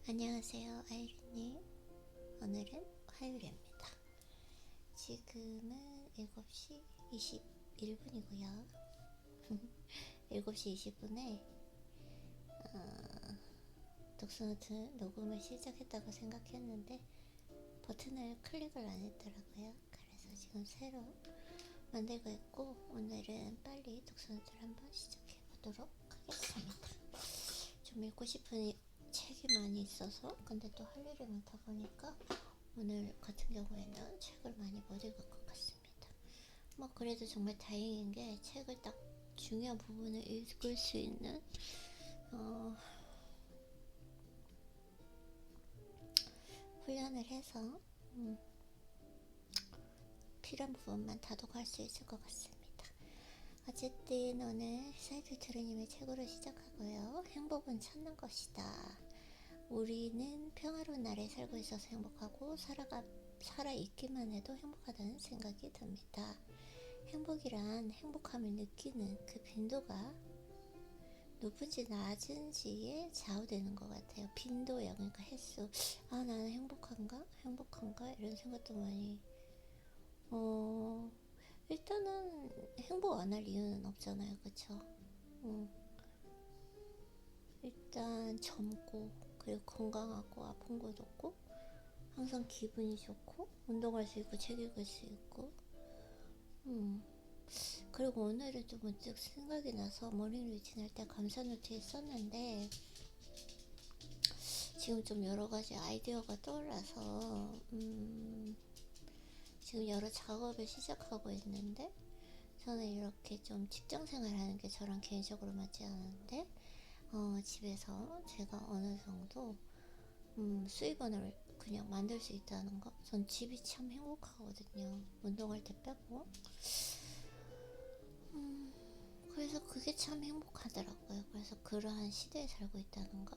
안녕하세요, 아이린님. 오늘은 화요일입니다. 지금은 7시 21분이고요. 7시 20분에 독서노트 녹음을 시작했다고 생각했는데 버튼을 클릭을 안 했더라고요. 그래서 지금 새로 만들고 있고, 오늘은 빨리 독서노트를 한번 시작해 보도록 하겠습니다. 좀 읽고 싶은 책이 많이 있어서, 근데 또 할 일이 많다 보니까 오늘 같은 경우에는 책을 많이 못 읽을 것 같습니다. 뭐 그래도 정말 다행인 게 책을 딱 중요한 부분을 읽을 수 있는 훈련을 해서 필요한 부분만 다독할 수 있을 것 같습니다. 어쨌든 오늘 사이클 트루님의 책으로 시작하고요. 행복은 찾는 것이다. 우리는 평화로운 나라에 살고 있어서 행복하고 살아있기만 해도 행복하다는 생각이 듭니다. 행복이란 행복함을 느끼는 그 빈도가 높은지 낮은지에 좌우되는 것 같아요. 빈도요, 그러니까 횟수. 나는 행복한가 이런 생각도 많이. 일단은 행복 안 할 이유는 없잖아요, 그쵸? 일단 젊고, 그리고 건강하고, 아픈 것 없고, 항상 기분이 좋고, 운동할 수 있고, 책 읽을 수 있고. 그리고 오늘은 또 문득 생각이 나서 모닝 루틴 할 때 감사 노트에 썼는데, 지금 좀 여러 가지 아이디어가 떠올라서 지금 여러 작업을 시작하고 있는데, 저는 이렇게 좀 직장 생활하는 게 저랑 개인적으로 맞지 않은데, 집에서 제가 어느 정도 수입원을 그냥 만들 수 있다는 거, 전 집이 참 행복하거든요. 운동할 때 빼고. 그래서 그게 참 행복하더라고요. 그래서 그러한 시대에 살고 있다는 거.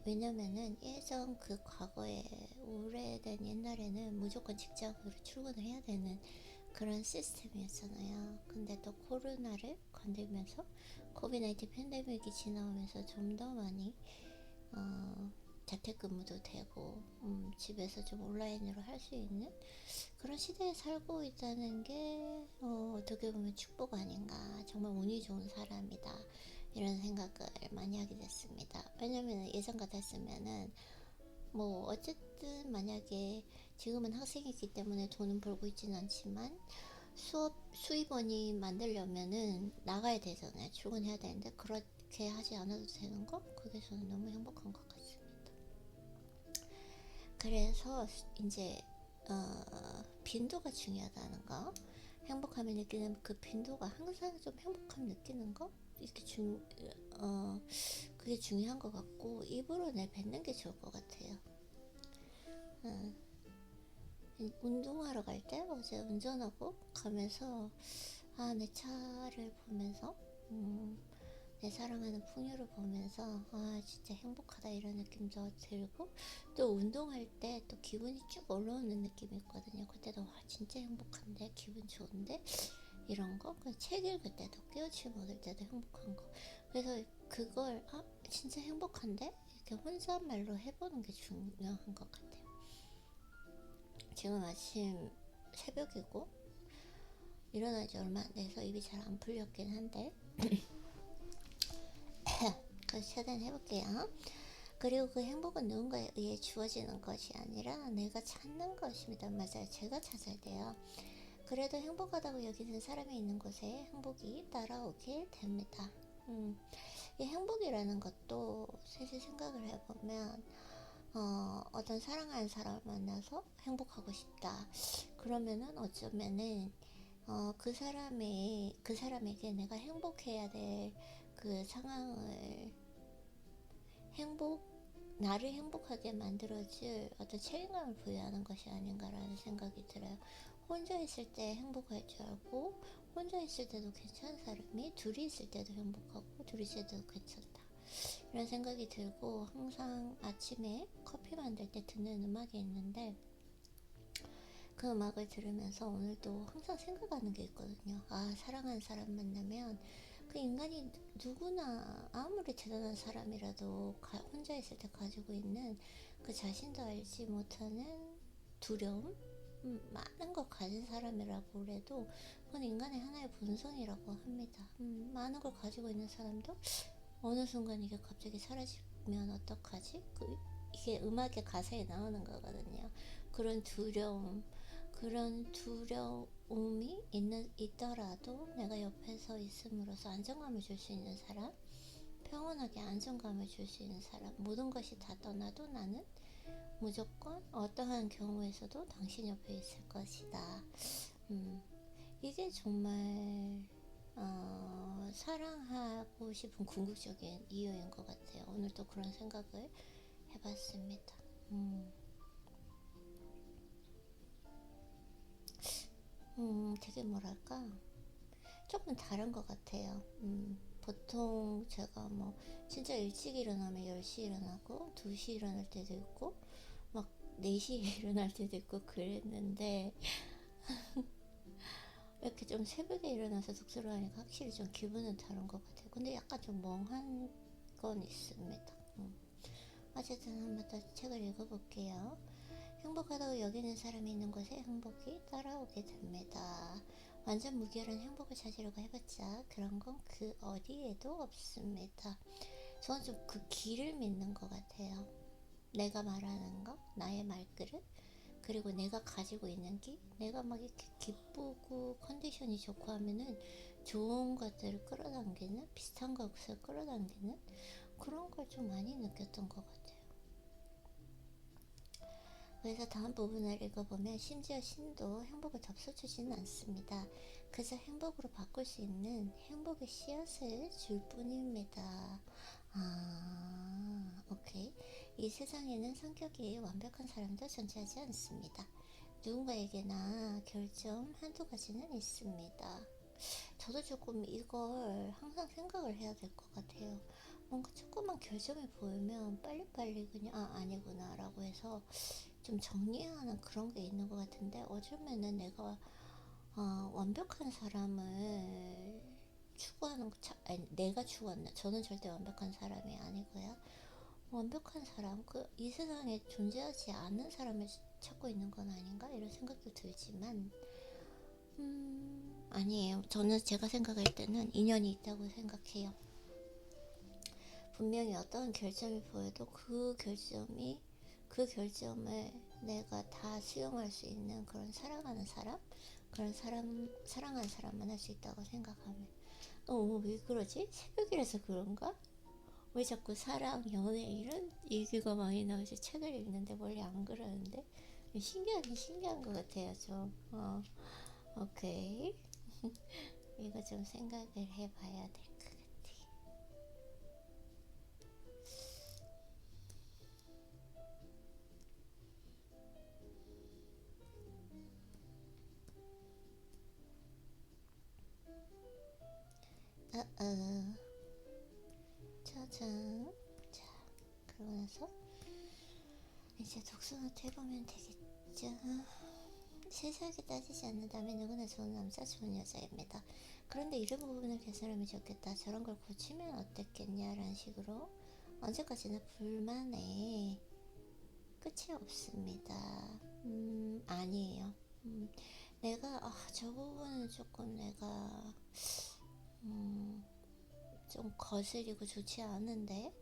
왜냐면은 예전 그 과거에 오래된 옛날에는 무조건 직장으로 출근을 해야 되는 그런 시스템이었잖아요. 근데 또 코로나를 건들면서 코비드-19 팬데믹이 지나오면서 좀 더 많이 재택근무도 되고 집에서 좀 온라인으로 할 수 있는 그런 시대에 살고 있다는 게 어떻게 보면 축복 아닌가, 정말 운이 좋은 사람이다, 이런 생각을 많이 하게 됐습니다. 왜냐면 예전 같았으면은 뭐 어쨌든 만약에 지금은 학생이기 때문에 돈은 벌고 있지는 않지만 수입원이 만들려면은 나가야 되잖아요. 출근해야 되는데 그렇게 하지 않아도 되는 거, 그게 저는 너무 행복한 것 같습니다. 그래서 이제 빈도가 중요하다는 거, 행복함을 느끼는 그 빈도가 항상 좀 행복함 느끼는 거, 이렇게 그게 중요한 것 같고, 입으로 내뱉는 게 좋을 것 같아요. 운동하러 갈 때 어제 운전하고 가면서 내 차를 보면서 내 사랑하는 풍류를 보면서 진짜 행복하다 이런 느낌도 들고, 또 운동할 때 또 기분이 쭉 올라오는 느낌이 있거든요. 그때도 진짜 행복한데, 기분 좋은데, 이런 거. 책 읽을 때도, 깨우침 얻을 때도 행복한 거. 그래서 그걸 진짜 행복한데 이렇게 혼잣말로 해보는 게 중요한 것 같아요. 지금 아침 새벽이고 일어난 지 얼마 안 돼서 입이 잘 안 풀렸긴 한데 그래서 최대한 해볼게요. 그리고 그 행복은 누군가에 의해 주어지는 것이 아니라 내가 찾는 것입니다. 맞아요. 제가 찾아야 돼요. 그래도 행복하다고 여기는 사람이 있는 곳에 행복이 따라오게 됩니다. 이 행복이라는 것도 사실 생각을 해보면 어떤 사랑하는 사람을 만나서 행복하고 싶다. 그러면은 어쩌면은 그 사람에게 내가 행복해야 될 그 상황을 나를 행복하게 만들어줄 어떤 책임감을 부여하는 것이 아닌가라는 생각이 들어요. 혼자 있을 때 행복할 줄 알고, 혼자 있을 때도 괜찮은 사람이 둘이 있을 때도 행복하고, 둘이 있을 때도 괜찮다, 이런 생각이 들고, 항상 아침에 커피 만들 때 듣는 음악이 있는데, 그 음악을 들으면서 오늘도 항상 생각하는 게 있거든요. 사랑하는 사람 만나면 그 인간이 누구나 아무리 대단한 사람이라도 혼자 있을 때 가지고 있는 그 자신도 알지 못하는 두려움, 많은 걸 가진 사람이라고 그래도 그건 인간의 하나의 본성이라고 합니다. 많은 걸 가지고 있는 사람도 어느 순간 이게 갑자기 사라지면 어떡하지? 이게 음악의 가사에 나오는 거거든요. 그런 두려움, 그런 두려움이 있더라도 내가 옆에서 있음으로써 안정감을 줄 수 있는 사람, 평온하게 안정감을 줄 수 있는 사람, 모든 것이 다 떠나도 나는 무조건 어떠한 경우에서도 당신 옆에 있을 것이다. 이게 정말 사랑하고 싶은 궁극적인 이유인 것 같아요. 오늘 또 그런 생각을 해봤습니다. 되게 뭐랄까 조금 다른 것 같아요. 보통 제가 뭐 진짜 일찍 일어나면 10시 일어나고 2시 일어날 때도 있고 막 4시에 일어날 때도 있고 그랬는데 이렇게 좀 새벽에 일어나서 독서를 하니까 확실히 좀 기분은 다른 것 같아요. 근데 약간 좀 멍한 건 있습니다. 어쨌든 한번 더 책을 읽어볼게요. 행복하다고 여기는 사람이 있는 곳에 행복이 따라오게 됩니다. 완전 무결한 행복을 찾으려고 해봤자 그런 건 그 어디에도 없습니다. 저는 좀 그 길을 믿는 것 같아요. 내가 말하는 거, 나의 말그릇, 그리고 내가 가지고 있는 길, 내가 막 이렇게 기쁘고 컨디션이 좋고 하면은 좋은 것들을 끌어당기는, 비슷한 것을 끌어당기는 그런 걸 좀 많이 느꼈던 것 같아요. 그래서 다음 부분을 읽어보면 심지어 신도 행복을 덮어주지는 않습니다. 그저 행복으로 바꿀 수 있는 행복의 씨앗을 줄 뿐입니다. 오케이. 이 세상에는 성격이 완벽한 사람도 존재하지 않습니다. 누군가에게나 결점 한두 가지는 있습니다. 저도 조금 이걸 항상 생각을 해야 될 것 같아요. 뭔가 조그만 결점이 보이면 빨리빨리 그냥 아니구나 라고 해서 좀 정리하는 그런 게 있는 것 같은데 어쩌면은 내가 완벽한 사람을 추구하는 아니 내가 추구한다. 저는 절대 완벽한 사람이 아니고요. 완벽한 사람, 이 세상에 존재하지 않는 사람을 찾고 있는 건 아닌가 이런 생각도 들지만 아니에요. 저는 제가 생각할 때는 인연이 있다고 생각해요. 분명히 어떤 결점이 보여도 그 결점을 내가 다 수용할 수 있는 그런 사랑하는 사람만 할 수 있다고 생각하면 왜 그러지? 새벽이라서 그런가? 왜 자꾸 사랑, 연애 이런 얘기가 많이 나오지? 책을 읽는데 원래 안 그러는데 신기한 것 같아요. 좀 오케이. 이거 좀 생각을 해봐야 될 것 같아. 짜잔. 자, 그러고 나서 이제 독서노트 해보면 되겠죠. 세세하게 따지지 않는다면 누구나 좋은 남자, 좋은 여자입니다. 그런데 이런 부분을 개선하면 좋겠다. 저런 걸 고치면 어땠겠냐라는 식으로 언제까지나 불만에 끝이 없습니다. 아니에요. 내가 저 부분은 조금 내가 좀 거슬리고 좋지 않은데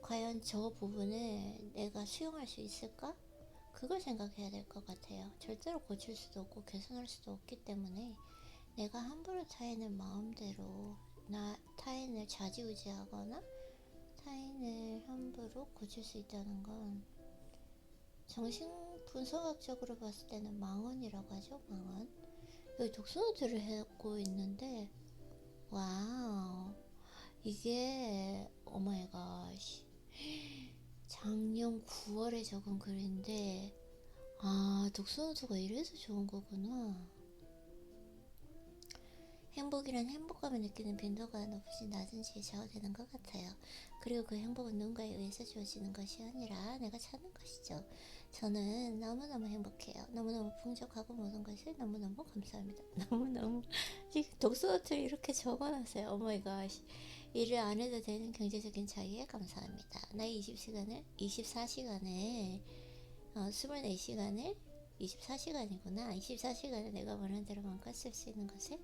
과연 저 부분을 내가 수용할 수 있을까? 그걸 생각해야 될 것 같아요. 절대로 고칠 수도 없고 개선할 수도 없기 때문에 내가 함부로 타인을 마음대로 타인을 좌지우지하거나 타인을 함부로 고칠 수 있다는 건 정신 분석학적으로 봤을 때는 망언이라고 하죠. 망언. 여기 독서노트를 하고 있는데 와우, 이게 오마이갓, 작년 9월에 적은 글인데 독서노트가 이래서 좋은 거구나. 행복이란 행복감을 느끼는 빈도가 높으신 낮은지에 좌우되는 것 같아요. 그리고 그 행복은 누군가에 의해서 주어지는 것이 아니라 내가 찾는 것이죠. 저는 너무너무 행복해요. 너무너무 풍족하고 모든 것을 너무너무 감사합니다. 너무너무 독서노트를 이렇게 적어놨어요. 오마이갓. 일을 안 해도 되는 경제적인 자유에 감사합니다. 나의 24시간을 24시간을 24시간이구나. 24시간을 내가 원하는 대로 마음껏 쓸 수 있는 것을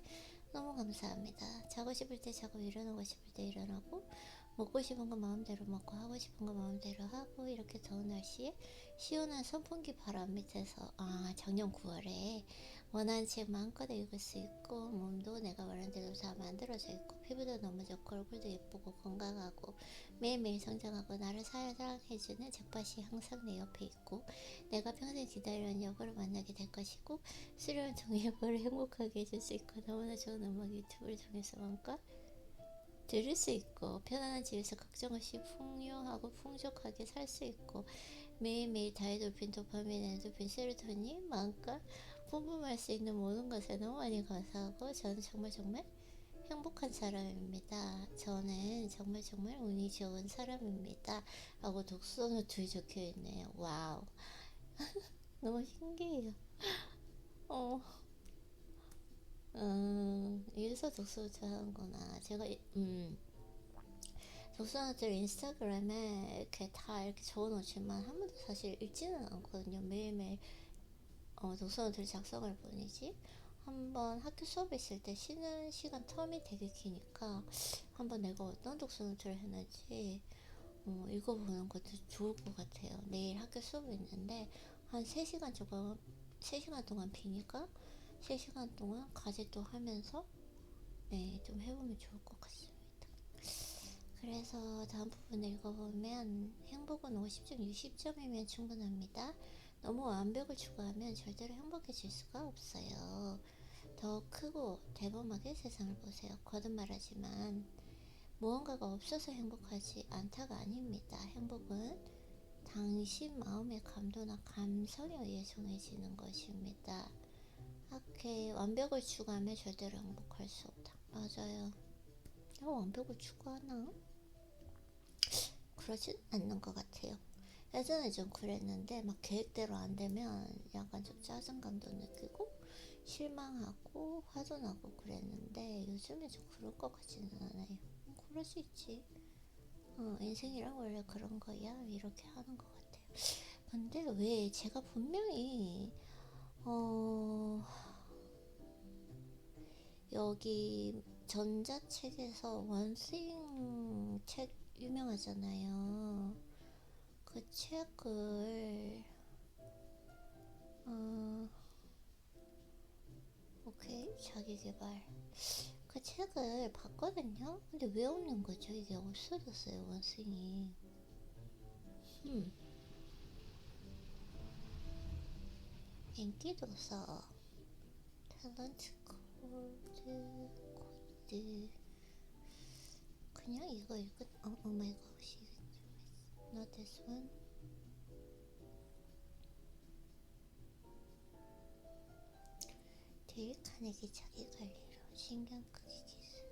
너무 감사합니다. 자고 싶을 때 자고 일어나고 싶을 때 일어나고 먹고 싶은 거 마음대로 먹고 하고 싶은 거 마음대로 하고 이렇게 더운 날씨에 시원한 선풍기 바람 밑에서 작년 9월에 원하는 책 마음껏 읽을 수 있고 몸도 내가 원하는 대로 다 만들어져 있고 피부도 너무 좋고 얼굴도 예쁘고 건강하고 매일매일 성장하고 나를 사랑해주는 책밭이 항상 내 옆에 있고 내가 평생 기다려온 여보를 만나게 될 것이고 수려한 종이 여보를 행복하게 해줄 수 있고 너무나 좋은 음악 유튜브를 통해서 마음껏 들을 수 있고 편안한 집에서 걱정 없이 풍요하고 풍족하게 살 수 있고 매일매일 다이돌핀, 도파민, 엔도핀, 세로토닌 마음껏 뿜뿜할 수 있는 모든 것에 너무 많이 감사하고 저는 정말 행복한 사람입니다. 저는 정말 운이 좋은 사람입니다. 라고 독서노트에 적혀있네요. 와우. 너무 신기해요. 이래서 독서노트 하는구나. 제가 독서노트를 인스타그램에 이렇게 다 이렇게 적어놓지만 한 번도 사실 읽지는 않거든요. 매일매일 독서노트를 작성할 뿐이지. 한번 학교 수업 있을 때 쉬는 시간 텀이 되게 기니까 한번 내가 어떤 독서노트를 했는지 읽어보는 것도 좋을 것 같아요. 내일 학교 수업이 있는데 한 3시간 동안 비니까 3시간 동안 과제도 하면서 좀 해보면 좋을 것 같습니다. 그래서 다음 부분을 읽어보면 행복은 50점, 60점이면 충분합니다. 너무 완벽을 추구하면 절대로 행복해질 수가 없어요. 더 크고 대범하게 세상을 보세요. 거듭말하지만 무언가가 없어서 행복하지 않다가 아닙니다. 행복은 당신 마음의 감도나 감성에 의해 정해지는 것입니다. 이렇게 완벽을 추구하면 절대로 행복할 수 없다. 맞아요. 내가 완벽을 추구하나? 그러진 않는 것 같아요. 예전에 좀 그랬는데 막 계획대로 안 되면 약간 좀 짜증감도 느끼고 실망하고 화도 나고 그랬는데 요즘에 좀 그럴 것 같지는 않아요. 그럴 수 있지. 인생이란 원래 그런 거야. 이렇게 하는 것 같아요. 근데 왜 제가 분명히 여기 전자책에서 원스윙 책 유명하잖아요. 그 책을 오케이 자기계발 그 책을 봤거든요. 근데 왜 없는 거죠? 이게 없어졌어요. 원스윙이. 인기도서 탤런트 코드 그냥 이거 oh my gosh not this one. 데일 카네기 자기관리로 신경끄기 기술.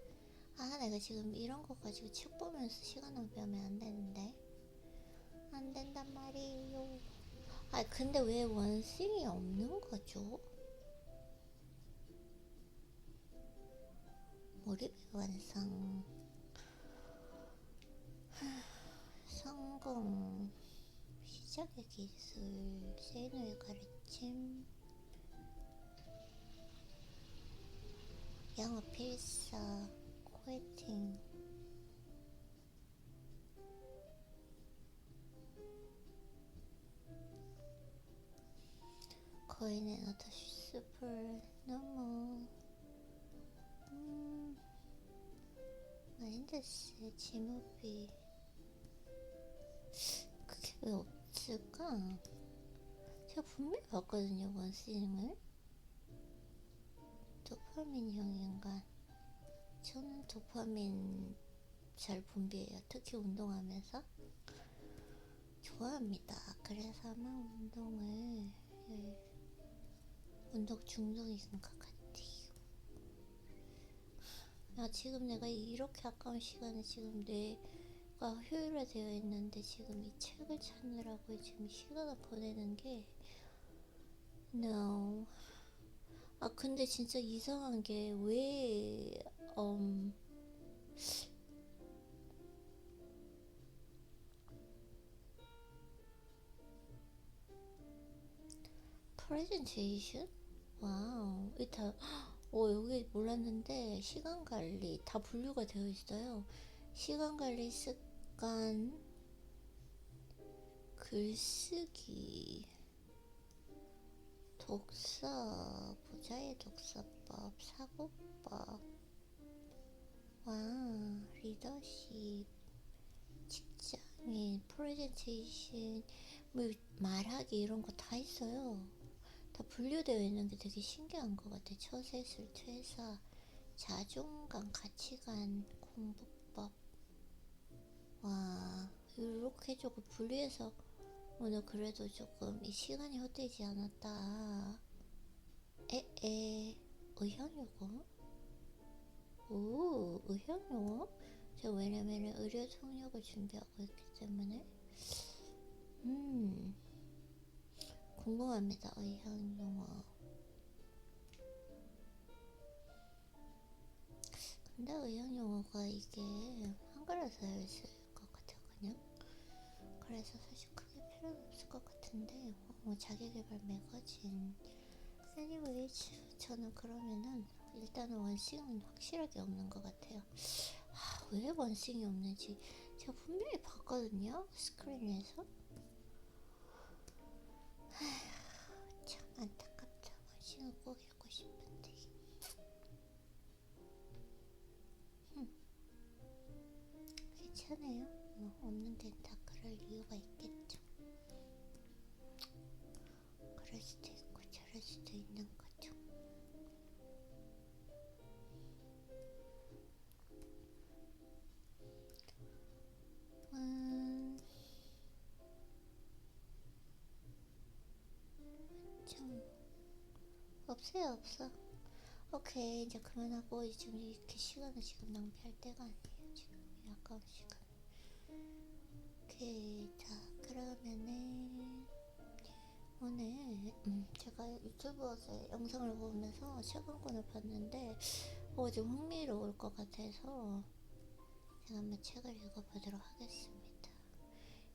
내가 지금 이런 거 가지고 책 보면서 시간 낭비하면 안 되는데 안 된단 말이에요. 근데 왜 원숭이 없는 거죠? 몰입의 완성. 성공. 시작의 기술. 세인의 가르침. 영어 필사. 코에팅. 거인의 너다시 슈퍼 너무 마인드스 지무비. 그게 왜 없을까? 제가 분명히 봤거든요. 원스윙을. 도파민형 인간. 저는 도파민 잘 분비해요. 특히 운동하면서 좋아합니다. 그래서 아마 운동 중독인 것 같아요. 야, 지금 내가 이렇게 아까운 시간에 지금 뇌가 효율화되어 있는데 지금 이 책을 찾느라고 지금 시간을 보내는 게 no. 아 근데 진짜 이상한 게 왜 프레젠테이션? 와우. 이다 여기 몰랐는데 시간 관리 다 분류가 되어 있어요. 시간 관리 습관, 글쓰기, 독서, 부자의 독서법, 사고법, 와, 리더십, 직장인, 프레젠테이션, 뭐 말하기 이런 거 다 있어요. 다 분류되어 있는 게 되게 신기한 것 같아. 처세술, 퇴사, 자존감, 가치관, 공부법. 와, 이렇게 조금 분리해서 오늘 그래도 조금 이 시간이 헛되지 않았다. 의형요거? 오, 의형용어? 제가 왜냐면 의료 통역을 준비하고 있기 때문에 궁금합니다. 의형용어. 근데 의형용어가 이게 한글에서 있을 것 같아요. 그냥 그래서 사실 크게 필요는 없을 것 같은데 자기계발 매거진 anyways 저는 그러면은 일단은 원싱은 확실하게 없는 것 같아요. 왜 원싱이 없는지 제가 분명히 봤거든요, 스크린에서. 참 안타깝다. 원싱을 꼭 읽고 싶은데 괜찮아요. 뭐 없는 데는 다 그럴 이유가 있겠죠. 그럴 수도 있고 저럴 수도 있는 거죠. 좀 없어요. 없어. 오케이, 이제 그만하고 지금 이렇게 시간을 지금 낭비할 때가 아니에요. 지금 아까운 시간. 오케이, 자 그러면은 오늘 제가 유튜브에서 영상을 보면서 책 한 권을 봤는데 좀 흥미로울 것 같아서 제가 한번 책을 읽어보도록 하겠습니다.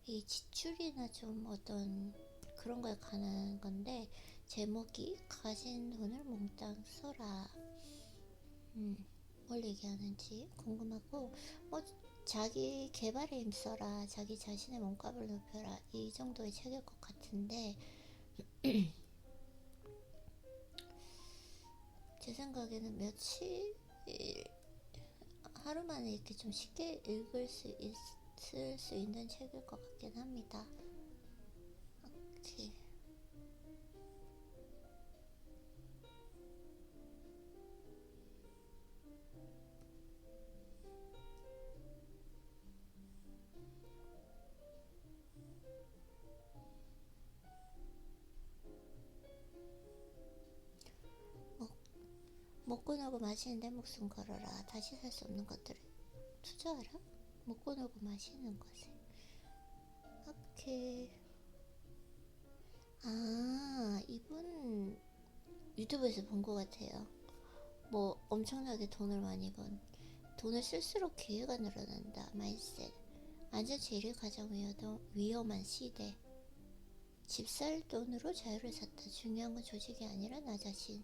이 지출이나 좀 어떤 그런 거에 관한 건데 제목이 가진 돈을 몽땅 써라. 뭘 얘기하는지 궁금하고 자기 개발에 힘써라, 자기 자신의 몸값을 높여라, 이 정도의 책일 것 같은데 제 생각에는 며칠 하루 만에 이렇게 좀 쉽게 읽을 수 있을 수 있는 책일 것 같긴 합니다. 오케이. 먹고 놀고 마시는 데 목숨 걸어라. 다시 살 수 없는 것들을 투자하라. 먹고 놀고 마시는 것에. 오케이. 이분 유튜브에서 본 것 같아요. 뭐 엄청나게 돈을 많이 번. 돈을 쓸수록 기회가 늘어난다. 마인셋. 안전체 1위 가장 위험한 시대. 집 살 돈으로 자유를 샀다. 중요한 건 조직이 아니라 나 자신.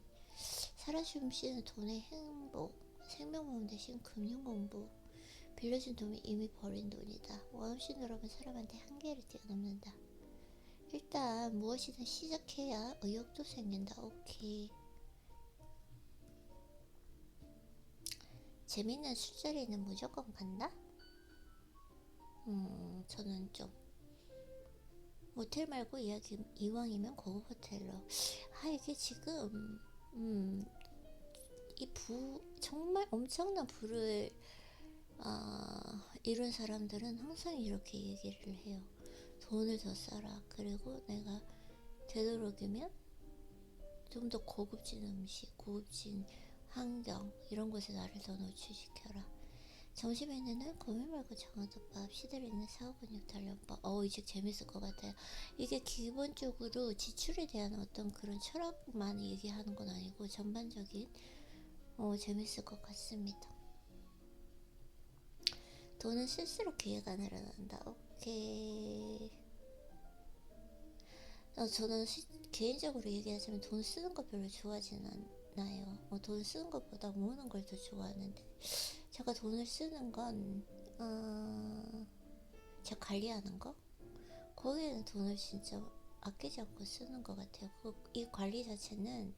살아 숨쉬는 돈의 행복. 생명보험 대신 금융공부. 빌려준 돈이 이미 버린 돈이다. 원없이 늘어면 사람한테 한계를 뛰어넘는다. 일단 무엇이든 시작해야 의욕도 생긴다. 오케이. 재밌는 술자리는 무조건 간다? 저는 좀 모텔 말고 이왕이면 고급 호텔로. 이게 지금 정말 엄청난 부를 이룬 사람들은 항상 이렇게 얘기를 해요. 돈을 더 써라. 그리고 내가 되도록이면 좀 더 고급진 음식, 고급진 환경 이런 곳에 나를 더 노출시켜라. 점심에는 고민 말고 정화덮밥, 시대를 잇는 사후근육 단련법. 이 책 재밌을 것 같아요. 이게 기본적으로 지출에 대한 어떤 그런 철학만 얘기하는 건 아니고 전반적인 재밌을 것 같습니다. 돈은 쓸수록 기회가 늘어난다. 오케이. 저는 개인적으로 얘기하자면 돈 쓰는 거 별로 좋아하지는 않아요. 돈 쓰는 것보다 모으는 걸 더 좋아하는데 제가 돈을 쓰는 건 제가 관리하는 거? 거기에는 돈을 진짜 아끼지 않고 쓰는 것 같아요. 이 관리 자체는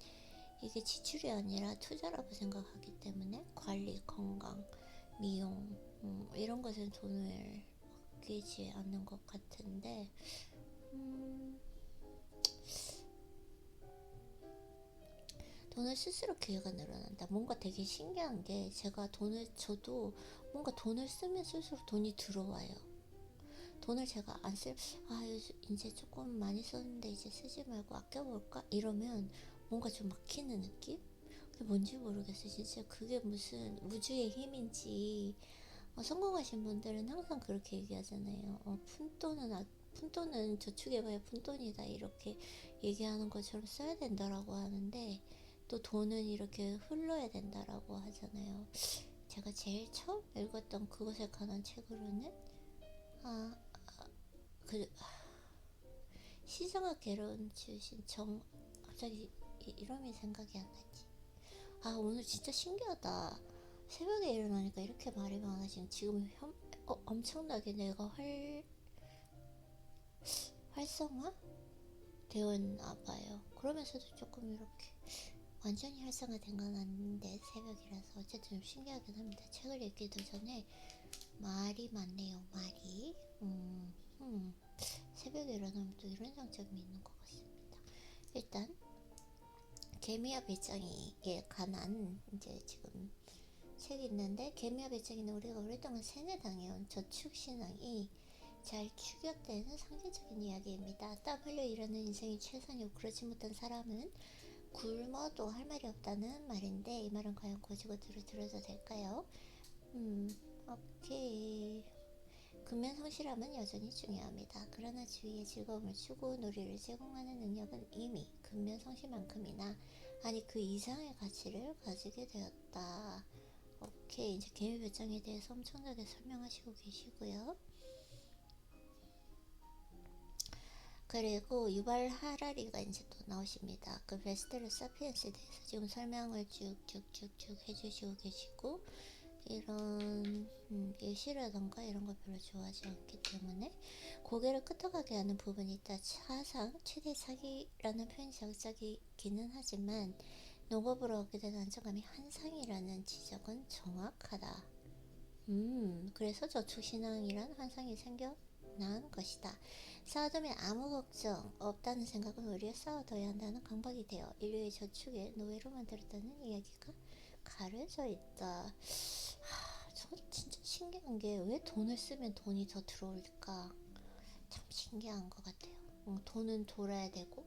이게 지출이 아니라 투자라고 생각하기 때문에 관리, 건강, 미용 이런 것은 돈을 아끼지 않는 것 같은데 돈을 쓸수록 기회가 늘어난다. 뭔가 되게 신기한 게 저도 뭔가 돈을 쓰면 쓸수록 돈이 들어와요. 돈을 제가 이제 조금 많이 썼는데 이제 쓰지 말고 아껴볼까? 이러면 뭔가 좀 막히는 느낌? 그게 뭔지 모르겠어요. 진짜 그게 무슨 우주의 힘인지. 성공하신 분들은 항상 그렇게 얘기하잖아요. 푼돈은 저축해봐야 푼돈이다 이렇게 얘기하는 것처럼 써야 된다라고 하는데 또 돈은 이렇게 흘러야 된다라고 하잖아요. 제가 제일 처음 읽었던 그것에 관한 책으로는 시장학 개론 주신 갑자기 이름이 생각이 안 나지. 오늘 진짜 신기하다. 새벽에 일어나니까 이렇게 말이 많아지면 엄청나게 내가 활성화 되었나봐요. 그러면서도 조금 이렇게 완전히 활성화된 건 아닌데 새벽이라서 어쨌든 좀 신기하긴 합니다. 책을 읽기도 전에 말이 많네요. 말이 새벽에 일어나면 또 이런 장점이 있는 것 같습니다. 일단 개미와 배짱이에 관한 이제 지금 책이 있는데 개미와 배짱이는 우리가 오랫동안 세뇌당해온 저축신앙이 잘 축약되는 상징적인 이야기입니다. 땀 흘려 일하는 인생이 최선이고 그렇지 못한 사람은 굶어도 할 말이 없다는 말인데 이 말은 과연 고지고대로 들어도 될까요? 오케이. 근면성실함은 여전히 중요합니다. 그러나 주위의 즐거움을 주고 놀이를 제공하는 능력은 이미 근면성실만큼이나 아니 그 이상의 가치를 가지게 되었다. 오케이. 이제 개미배짱에 대해서 엄청나게 설명하시고 계시고요. 그리고 유발 하라리가 이제 또 나오십니다. 그 베스트셀러 사피엔스에 대해서 지금 설명을 쭉쭉쭉쭉 해주시고 계시고 이런 예시라던가 이런 거 별로 좋아하지 않기 때문에 고개를 끄덕하게 하는 부분이 있다. 사상 최대 사기라는 표현이 자극적이기는 하지만 농업으로 얻게 된 안정감이 환상이라는 지적은 정확하다. 그래서 저축신앙이란 환상이 생겨난 것이다. 쌓아두면 아무 걱정 없다는 생각은 오히려 쌓아둬야 한다는 강박이 되어 인류의 저축에 노예로 만들었다는 이야기가 가려져 있다. 저 진짜 신기한 게 왜 돈을 쓰면 돈이 더 들어올까? 참 신기한 것 같아요. 돈은 돌아야 되고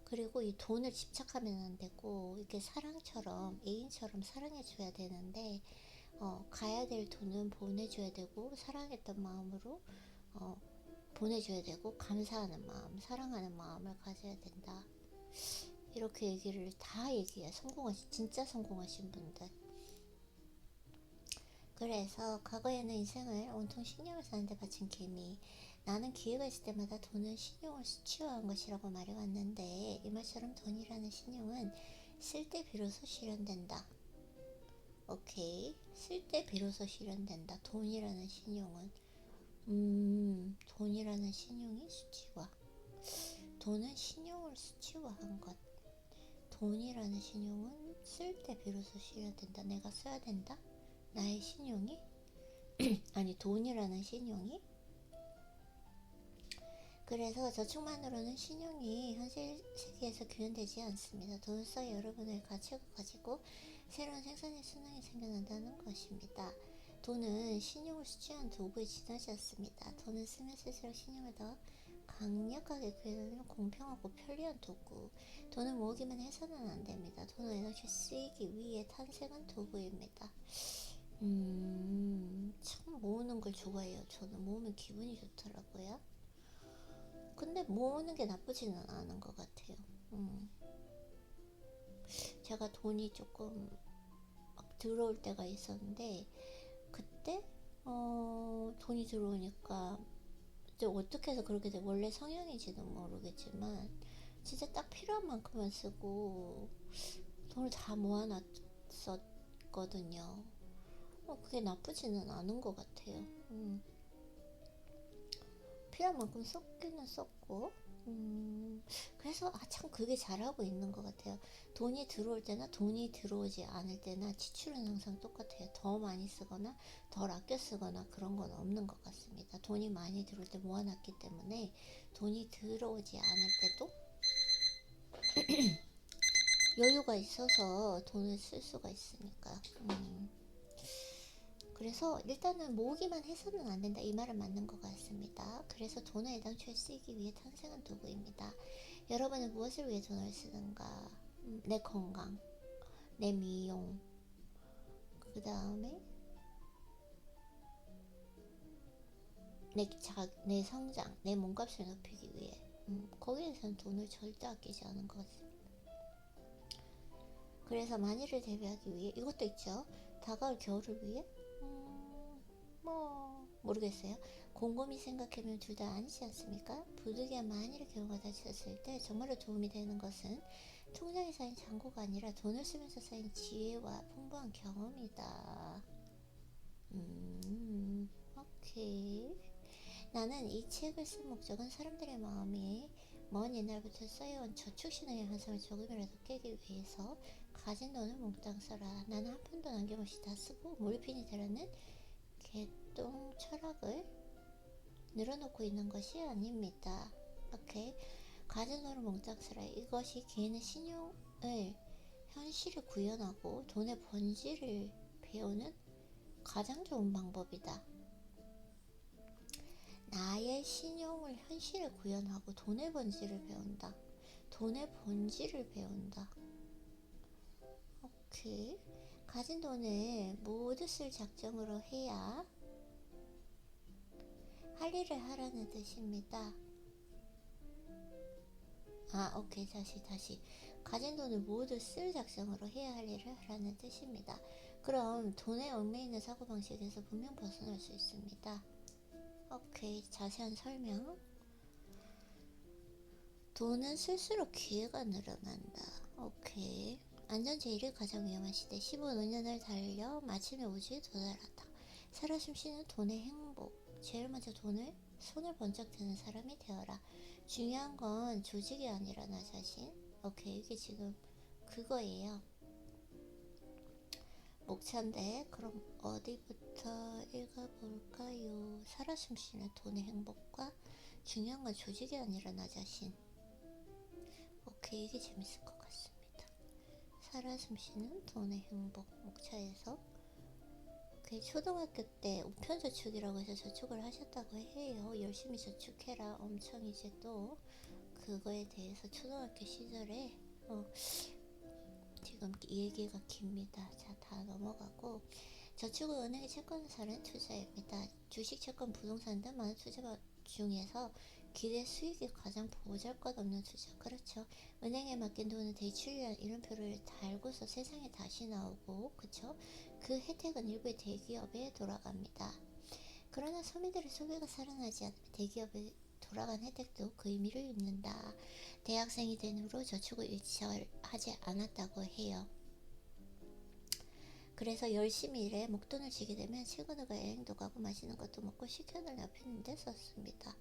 그리고 이 돈을 집착하면 안 되고 이게 사랑처럼 애인처럼 사랑해줘야 되는데 가야 될 돈은 보내줘야 되고 사랑했던 마음으로 보내줘야 되고 감사하는 마음, 사랑하는 마음을 가져야 된다. 이렇게 얘기를 다 얘기해. 진짜 성공하신 분들. 그래서 과거에는 인생을 온통 신용을 사는데 바친 개미. 나는 기회가 있을 때마다 돈은 신용을 수치화한 것이라고 말해왔는데 이 말처럼 돈이라는 신용은 쓸 때 비로소 실현된다. 오케이. 쓸 때 비로소 실현된다. 돈이라는 신용은 돈이라는 신용이 수치화. 돈은 신용을 수치화한 것. 돈이라는 신용은 쓸 때 비로소 실현된다. 내가 써야 된다. 나의 신용이 아니 돈이라는 신용이. 그래서 저축만으로는 신용이 현실 세계에서 구현되지 않습니다. 돈을 써 여러분의 가치가 가지고 새로운 생산의 순환이 생겨난다는 것입니다. 돈은 신용을 수취한 도구에 지나지 않습니다. 돈은 쓰면 쓸수록 신용을 더 강력하게 구해놓는 공평하고 편리한 도구. 돈을 모으기만 해서는 안 됩니다. 돈은 에너지 쓰이기 위해 탄생한 도구입니다. 참 모으는 걸 좋아해요. 저는 모으면 기분이 좋더라고요. 근데 모으는 게 나쁘지는 않은 것 같아요. 제가 돈이 조금 막 들어올 때가 있었는데 그때 돈이 들어오니까 어떻게 해서 그렇게 돼. 원래 성향인지는 모르겠지만 진짜 딱 필요한 만큼만 쓰고 돈을 다 모아놨었거든요. 그게 나쁘지는 않은 것 같아요. 필요한 만큼 썼기는 썼고, 그래서 참 그게 잘하고 있는 것 같아요. 돈이 들어올 때나 돈이 들어오지 않을 때나 지출은 항상 똑같아요. 더 많이 쓰거나 덜 아껴 쓰거나 그런 건 없는 것 같습니다. 돈이 많이 들어올 때 모아놨기 때문에 돈이 들어오지 않을 때도 여유가 있어서 돈을 쓸 수가 있으니까. 그래서 일단은 모으기만 해서는 안 된다, 이 말은 맞는 것 같습니다. 그래서 돈을 애당초에 쓰기 위해 탄생한 도구입니다. 여러분은 무엇을 위해 돈을 쓰는가? 내 건강, 내 미용, 그 다음에 내 성장, 내 몸값을 높이기 위해. 거기에서는 돈을 절대 아끼지 않은 것 같습니다. 그래서 만일을 대비하기 위해 이것도 있죠. 다가올 겨울을 위해 모르겠어요. 곰곰이 생각해보면 둘 다 아니지 않습니까? 부득이한 만일의 경우가 닥쳤을 때 정말로 도움이 되는 것은 통장에 쌓인 잔고가 아니라 돈을 쓰면서 쌓인 지혜와 풍부한 경험이다. 오케이. 나는 이 책을 쓴 목적은 사람들의 마음이 먼 옛날부터 쌓여온 저축신앙의 환상을 조금이라도 깨기 위해서 가진 돈을 몽땅 써라. 나는 한 푼도 남김없이 다 쓰고 몰핀이 되라는 개똥 철학을 늘어놓고 있는 것이 아닙니다. 오케이. 가진 돈을 몽땅 쓰라. 이것이 개인의 신용을 현실에 구현하고 돈의 본질을 배우는 가장 좋은 방법이다. 나의 신용을 현실에 구현하고 돈의 본질을 배운다. 돈의 본질을 배운다. 오케이. 가진 돈을 모두 쓸 작정으로 해야 할 일을 하라는 뜻입니다. 오케이. 다시. 가진 돈을 모두 쓸 작정으로 해야 할 일을 하라는 뜻입니다. 그럼 돈에 얽매이는 사고방식에서 분명 벗어날 수 있습니다. 오케이. 자세한 설명. 돈은 쓸수록 기회가 늘어난다. 오케이. 안전 제일이 가장 위험한 시대. 15년을 달려 마침내 우주에 도달한다. 살아 숨쉬는 돈의 행복. 제일 먼저 손을 번쩍 드는 사람이 되어라. 중요한 건 조직이 아니라 나 자신. 오케이. 이게 지금 그거예요. 목차인데 그럼 어디부터 읽어볼까요? 살아 숨쉬는 돈의 행복과 중요한 건 조직이 아니라 나 자신. 오케이. 이게 재밌을 것 같습니다. 살아 숨쉬는 돈의 행복. 목차에서 초등학교 때 우편저축이라고 해서 저축을 하셨다고 해요. 열심히 저축해라. 엄청 이제 또 그거에 대해서 초등학교 시절에 지금 이 얘기가 깁니다. 자, 다 넘어가고. 저축은 은행에 채권을 사는 투자입니다. 주식, 채권, 부동산 등 많은 투자 중에서 기대 수익이 가장 보잘것없는 투자. 그렇죠. 은행에 맡긴 돈은 대출이라는 이름표를 달고서 세상에 다시 나오고, 그쵸? 그 혜택은 일부의 대기업에 돌아갑니다. 그러나 서민들의 소비가 살아나지 않으면 대기업에 돌아간 혜택도 그 의미를 잃는다. 대학생이 된 후로 저축을 일치하지 않았다고 해요. 그래서 열심히 일해 목돈을 쥐게 되면 친구들과 여행도 가고 맛있는 것도 먹고 식견을 넓히는데 썼습니다.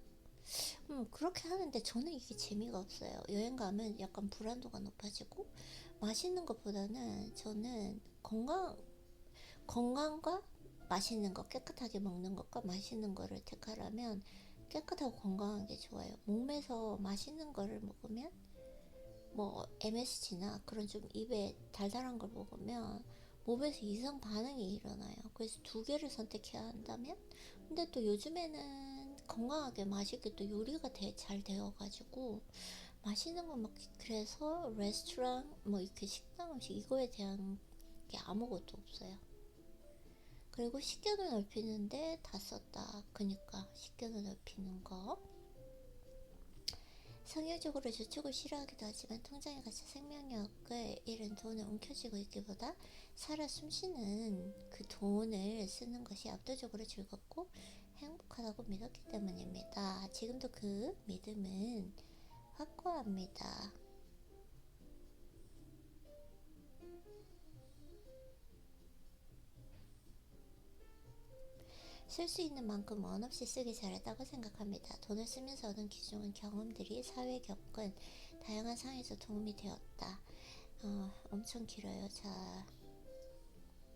그렇게 하는데 저는 이게 재미가 없어요. 여행 가면 약간 불안도가 높아지고 맛있는 것보다는 저는 건강과 맛있는 거, 깨끗하게 먹는 것과 맛있는 거를 택하라면 깨끗하고 건강한 게 좋아요. 몸에서 맛있는 거를 먹으면 MSG나 그런 좀 입에 달달한 걸 먹으면 몸에서 이상 반응이 일어나요. 그래서 두 개를 선택해야 한다면, 근데 또 요즘에는 건강하게 맛있게 또 요리가 잘 되어가지고 맛있는 거 먹기, 그래서 레스토랑 뭐 이렇게 식당 음식 이거에 대한 게 아무것도 없어요. 그리고 식견을 넓히는데 다 썼다. 그니까 식견을 넓히는 거. 성향적으로 저축을 싫어하기도 하지만 통장에 갇혀 생명력을 잃은 돈을 움켜쥐고 있기보다 살아 숨쉬는 그 돈을 쓰는 것이 압도적으로 즐겁고 행복하다고 믿었기 때문입니다. 지금도 그 믿음은 확고합니다. 쓸 수 있는 만큼 원 없이 쓰기 잘했다고 생각합니다. 돈을 쓰면서 얻은 귀중한 경험들이 사회에 겪은 다양한 상황에서 도움이 되었다. 엄청 길어요. 자,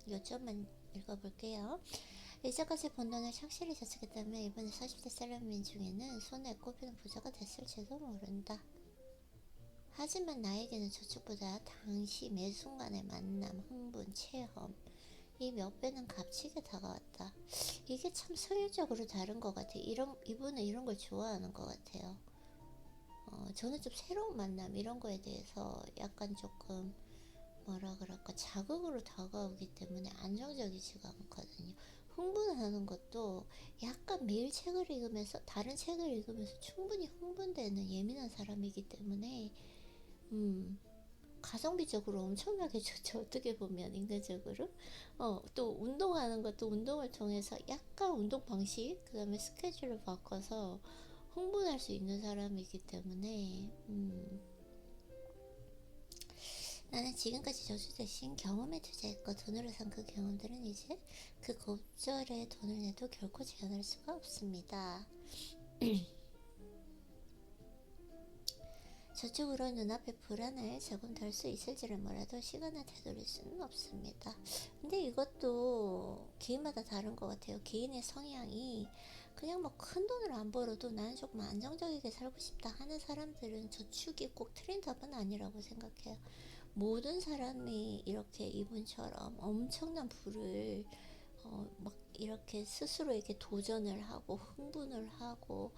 요점만 읽어볼게요. 이제까지 번 돈을 착실히 저축했다면 이번에 40대 셀럽민 중에는 손에 꼽히는 부자가 됐을지도 모른다. 하지만 나에게는 저축보다 당시 매 순간의 만남, 흥분, 체험 이 몇 배는 값지게 다가왔다. 이게 참 성향적으로 다른 것 같아요. 이분은 이런 걸 좋아하는 것 같아요. 저는 좀 새로운 만남 이런 거에 대해서 약간 조금 뭐라 그럴까 자극으로 다가오기 때문에 안정적이지가 않거든요. 흥분하는 것도 약간 매일 책을 읽으면서 다른 책을 읽으면서 충분히 흥분되는 예민한 사람이기 때문에 가성비적으로 엄청나게 좋죠. 어떻게 보면 인간적으로. 또 운동하는 것도 운동을 통해서 약간 운동 방식 그 다음에 스케줄을 바꿔서 흥분할 수 있는 사람이기 때문에 나는 지금까지 저주 대신 경험에 투자했고 돈으로 산 그 경험들은 이제 그 곱절에 돈을 내도 결코 재현할 수가 없습니다. 저축으로 눈앞의 불안을 조금 덜 수 있을지를 몰라도 시간을 되돌릴 수는 없습니다. 근데 이것도 개인마다 다른 것 같아요. 개인의 성향이 그냥 뭐 큰 돈을 안 벌어도 나는 조금 안정적이게 살고 싶다 하는 사람들은 저축이 꼭 틀린 답은 아니라고 생각해요. 모든 사람이 이렇게 이분처럼 엄청난 부를 막 이렇게 스스로에게 도전을 하고 흥분을 하고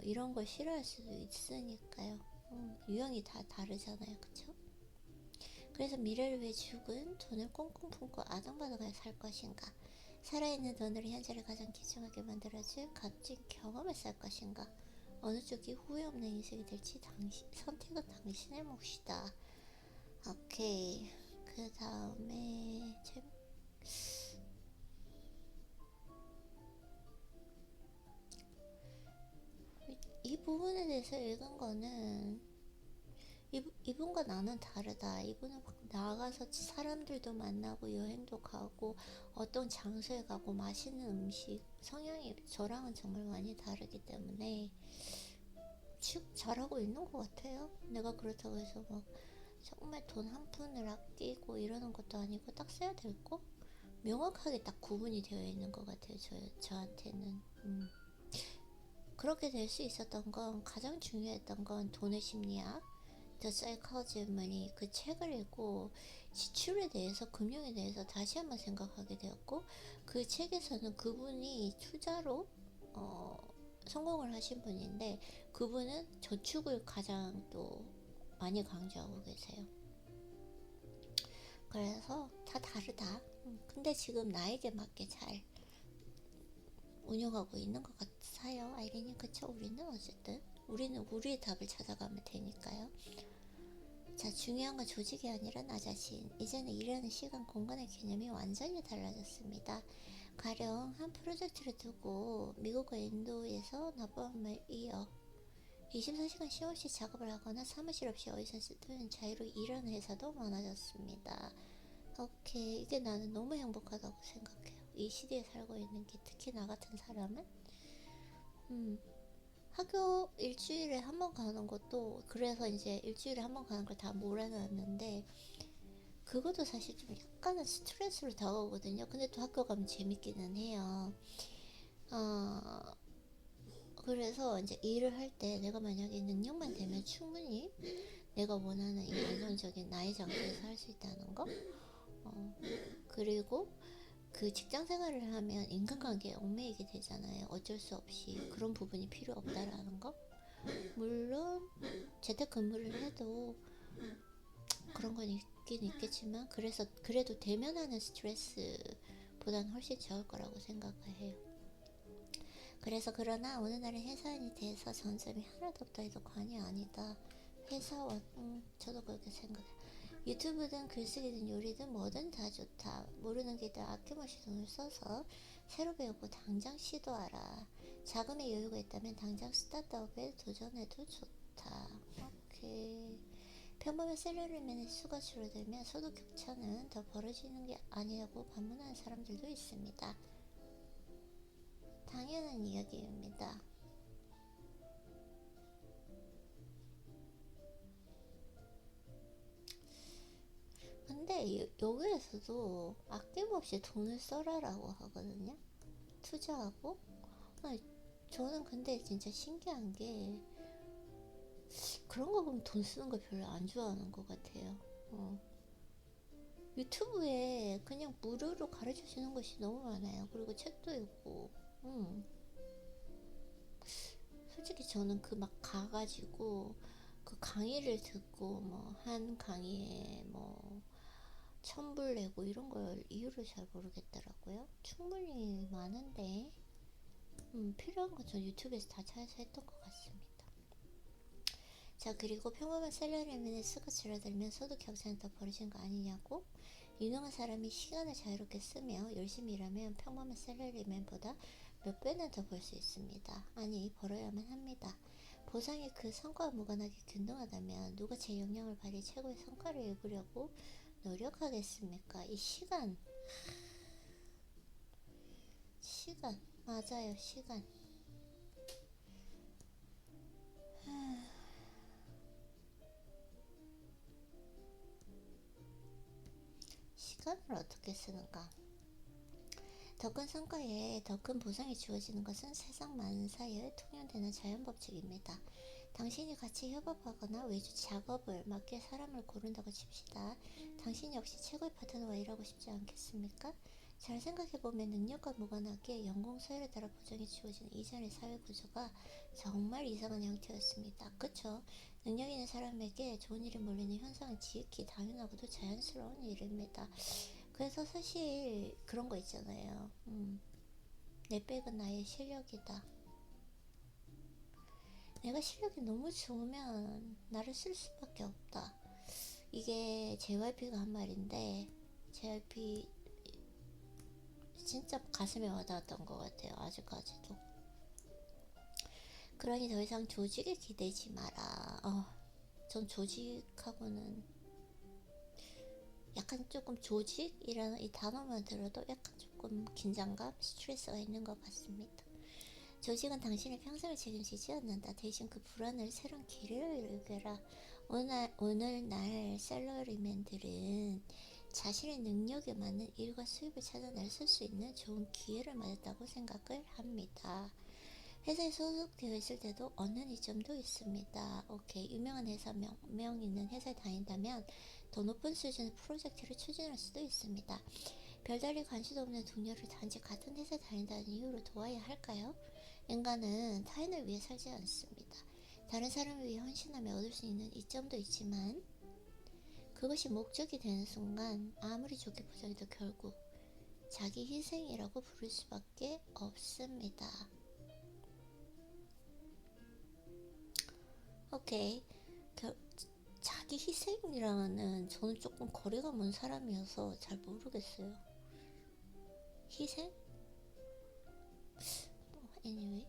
이런 걸 싫어할 수도 있으니까요. 유형이 다 다르잖아요, 그쵸? 그래서 미래를 위해 죽은 돈을 꽁꽁 품고 아등바등하게 살 것인가, 살아있는 돈으로 현재를 가장 귀중하게 만들어줄 값진 경험을 살 것인가, 어느 쪽이 후회 없는 인생이 될지 선택은 당신의 몫이다. 오케이. 그 다음에 이 부분에 대해서 읽은 거는 이분과 나는 다르다. 이분은 막 나가서 사람들도 만나고 여행도 가고 어떤 장소에 가고 맛있는 음식 성향이 저랑은 정말 많이 다르기 때문에 잘하고 있는 것 같아요. 내가 그렇다고 해서 막 정말 돈 한 푼을 아끼고 이러는 것도 아니고 딱 써야 될 거 명확하게 딱 구분이 되어 있는 것 같아요. 저한테는. 그렇게 될 수 있었던 건 가장 중요했던 건 돈의 심리학 The Psychology of Money 그 책을 읽고 지출에 대해서 금융에 대해서 다시 한번 생각하게 되었고, 그 책에서는 그분이 투자로 성공을 하신 분인데 그분은 저축을 가장 또 많이 강조하고 계세요. 그래서 다 다르다. 근데 지금 나에게 맞게 잘 운영하고 있는 것 같아요. 아이린이. 그쵸? 우리는 어쨌든 우리는 우리의 답을 찾아가면 되니까요. 자, 중요한 건 조직이 아니라 나 자신. 이제는 일하는 시간, 공간의 개념이 완전히 달라졌습니다. 가령 한 프로젝트를 두고 미국과 인도에서 나밤을 이어 24시간 쉼 없이 작업을 하거나 사무실 없이 어디서든 자유로 일하는 회사도 많아졌습니다. 오케이. 이게 나는 너무 행복하다고 생각해요. 이 시대에 살고 있는 게, 특히 나 같은 사람은 학교 일주일에 한 번 가는 것도, 그래서 이제 일주일에 한 번 가는 걸 다 몰아놨는데 그것도 사실 좀 약간은 스트레스로 다가오거든요. 근데 또 학교 가면 재밌기는 해요. 그래서 이제 일을 할 때 내가 만약에 능력만 되면 충분히 내가 원하는 이 안정적인 나의 장소에서 할 수 있다는 거, 그리고 그 직장 생활을 하면 인간관계에 얽매이게 되잖아요. 어쩔 수 없이 그런 부분이 필요 없다라는 거. 물론 재택근무를 해도 그런 건 있긴 있겠지만, 그래도 대면하는 스트레스보다는 훨씬 적을 거라고 생각을 해요. 그래서 그러나 어느 날은 회사원이 돼서 전점이 하나도 없다 해도 과언이 아니다. 회사원, 저도 그렇게 생각해요. 유튜브든 글쓰기든 요리든 뭐든 다 좋다. 모르는 길들 아낌없이 돈을 써서 새로 배우고 당장 시도하라. 자금의 여유가 있다면 당장 스타트업에 도전해도 좋다. 오케이. 평범한 셀러리맨의 수가 줄어들면 소득 격차는 더 벌어지는 게 아니냐고 반문하는 사람들도 있습니다. 당연한 이야기입니다. 근데 여기에서도 아낌없이 돈을 써라라고 하거든요. 투자하고. 저는 근데 진짜 신기한 게, 그런 거 보면 돈 쓰는 거 별로 안 좋아하는 것 같아요. 유튜브에 그냥 무료로 가르쳐 주는 것이 너무 많아요. 그리고 책도 읽고. 솔직히 저는 그 막 가가지고 그 강의를 듣고 뭐 한 강의에 뭐 1,000불 내고 이런 걸 이유를 잘 모르겠더라고요. 충분히 많은데 필요한 건 전 유튜브에서 다 찾아서 했던 것 같습니다. 자, 그리고 평범한 셀러리맨의 수가 줄어들면 소득 격차는 더 벌어지는 거 아니냐고. 유능한 사람이 시간을 자유롭게 쓰며 열심히 일하면 평범한 셀러리맨보다 몇 배는 더 벌 수 있습니다. 아니, 벌어야만 합니다. 보상이 그 성과와 무관하게 균등하다면 누가 제 역량을 발휘 최고의 성과를 이루려고 노력하겠습니까? 이 시간, 맞아요, 시간. 시간을 어떻게 쓰는가? 더 큰 성과에 더 큰 보상이 주어지는 것은 세상 만사에 통용되는 자연법칙입니다. 당신이 같이 협업하거나 외주 작업을 맡길 사람을 고른다고 칩시다. 당신 역시 최고의 파트너와 일하고 싶지 않겠습니까? 잘 생각해보면 능력과 무관하게 연공 서열에 따라 보장이 주어지는 이전의 사회 구조가 정말 이상한 형태였습니다. 그쵸? 능력 있는 사람에게 좋은 일이 몰리는 현상은 지극히 당연하고도 자연스러운 일입니다. 그래서 사실 그런 거 있잖아요. 내 백은 나의 실력이다. 내가 실력이 너무 좋으면 나를 쓸 수밖에 없다. 이게 JYP가 한 말인데, JYP 진짜 가슴에 와닿았던 것 같아요. 아직까지도. 그러니 더 이상 조직에 기대지 마라. 전 조직하고는 약간 조금, 조직이라는 이 단어만 들어도 약간 조금 긴장감, 스트레스가 있는 것 같습니다. 조직은 당신의 평생을 책임지지 않는다. 대신 그 불안을 새로운 길을 열게라. 오늘날 셀러리맨들은 자신의 능력에 맞는 일과 수입을 찾아 나설 수 있는 좋은 기회를 맞았다고 생각을 합니다. 회사에 소속되어 있을 때도 얻는 이점도 있습니다. 오케이. 유명한 회사 명 있는 회사에 다닌다면 더 높은 수준의 프로젝트를 추진할 수도 있습니다. 별다른 관심도 없는 동료를 단지 같은 회사에 다닌다는 이유로 도와야 할까요? 인간은 타인을 위해 살지 않습니다. 다른 사람을 위해 헌신하며 얻을 수 있는 이점도 있지만, 그것이 목적이 되는 순간 아무리 좋게 보장해도 결국 자기 희생이라고 부를 수밖에 없습니다. 오케이. 자기 희생이랑은 저는 조금 거리가 먼 사람이어서 잘 모르겠어요. 희생? anyway,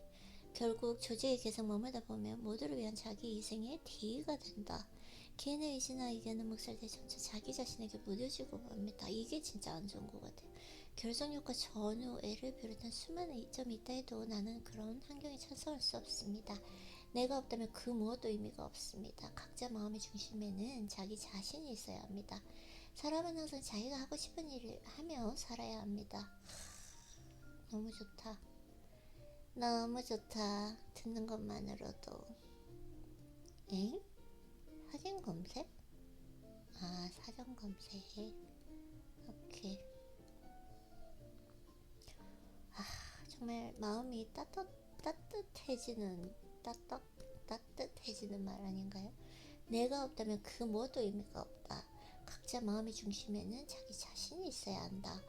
결국 조직의 계속 머물다 보면 모두를 위한 자기 희생의 대의가 된다. 개인의 의지나 의견은 묵살돼 점차 자기 자신에게 무뎌지고 맙니다. 이게 진짜 안 좋은 것 같아요. 결속력과 전우애를 비롯한 수많은 이점이 있다 해도 나는 그런 환경에 찬성할 수 없습니다. 내가 없다면 그 무엇도 의미가 없습니다. 각자 마음의 중심에는 자기 자신이 있어야 합니다. 사람은 항상 자기가 하고 싶은 일을 하며 살아야 합니다. 너무 좋다. 너무 좋다. 듣는 것만으로도. 사진 검색? 사전 검색. 오케이. 정말 마음이 따뜻해지는 따뜻해지는 말 아닌가요? 내가 없다면 그 뭐도 의미가 없다. 각자 마음의 중심에는 자기 자신이 있어야 한다.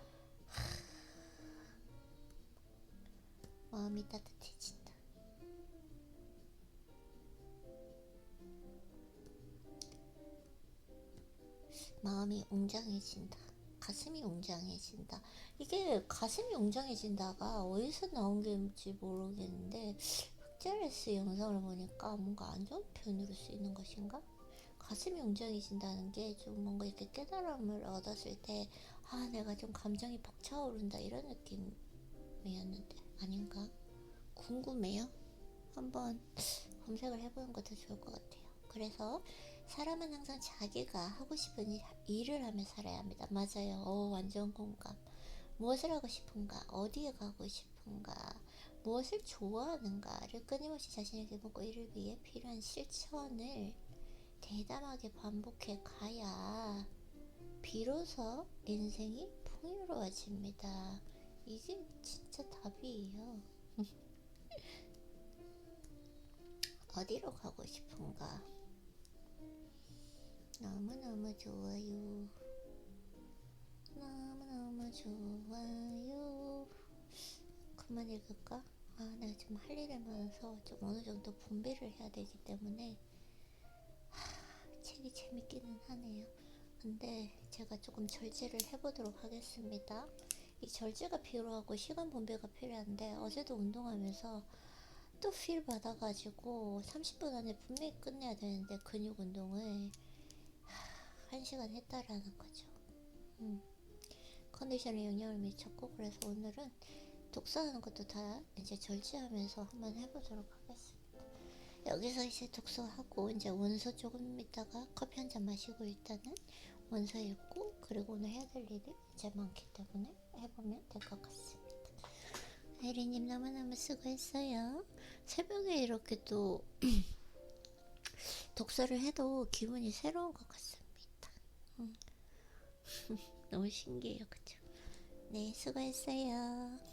마음이 따뜻해진다. 마음이 웅장해진다. 가슴이 웅장해진다. 이게 가슴이 웅장해진다가 어디서 나온 게인지 모르겠는데 흑제레스 영상을 보니까 뭔가 안 좋은 표현으로 쓰이는 것인가? 가슴이 웅장해진다는 게 좀 뭔가 이렇게 깨달음을 얻었을 때 내가 좀 감정이 벅차오른다 이런 느낌이었는데 아닌가? 궁금해요. 한번 검색을 해보는 것도 좋을 것 같아요. 그래서 사람은 항상 자기가 하고 싶은 일을 하며 살아야 합니다. 맞아요. 완전 공감. 무엇을 하고 싶은가, 어디에 가고 싶은가, 무엇을 좋아하는가를 끊임없이 자신에게 묻고 이를 위해 필요한 실천을 대담하게 반복해 가야 비로소 인생이 풍요로워집니다. 이게 진짜 답이에요. 어디로 가고 싶은가? 너무너무 좋아요. 너무너무 좋아요. 그만 읽을까? 내가 좀 할 일이 많아서 좀 어느 정도 분배를 해야 되기 때문에 책이 재밌기는 하네요. 근데 제가 조금 절제를 해보도록 하겠습니다. 이 절제가 필요하고 시간 분배가 필요한데 어제도 운동하면서 또 필 받아가지고 30분 안에 분명히 끝내야 되는데 근육 운동을 1시간 했다라는 거죠. 컨디션에 영향을 미쳤고 그래서 오늘은 독서하는 것도 다 이제 절제하면서 한번 해보도록 하겠습니다. 여기서 이제 독서하고 이제 원서 조금 있다가 커피 한잔 마시고 일단은 원서 읽고 그리고 오늘 해야 될 일이 이제 많기 때문에 해보면 될 것 같습니다. 혜리님 너무너무 수고했어요. 새벽에 이렇게 또 독서를 해도 기분이 새로운 것 같습니다. 너무 신기해요, 그쵸? 네, 수고했어요.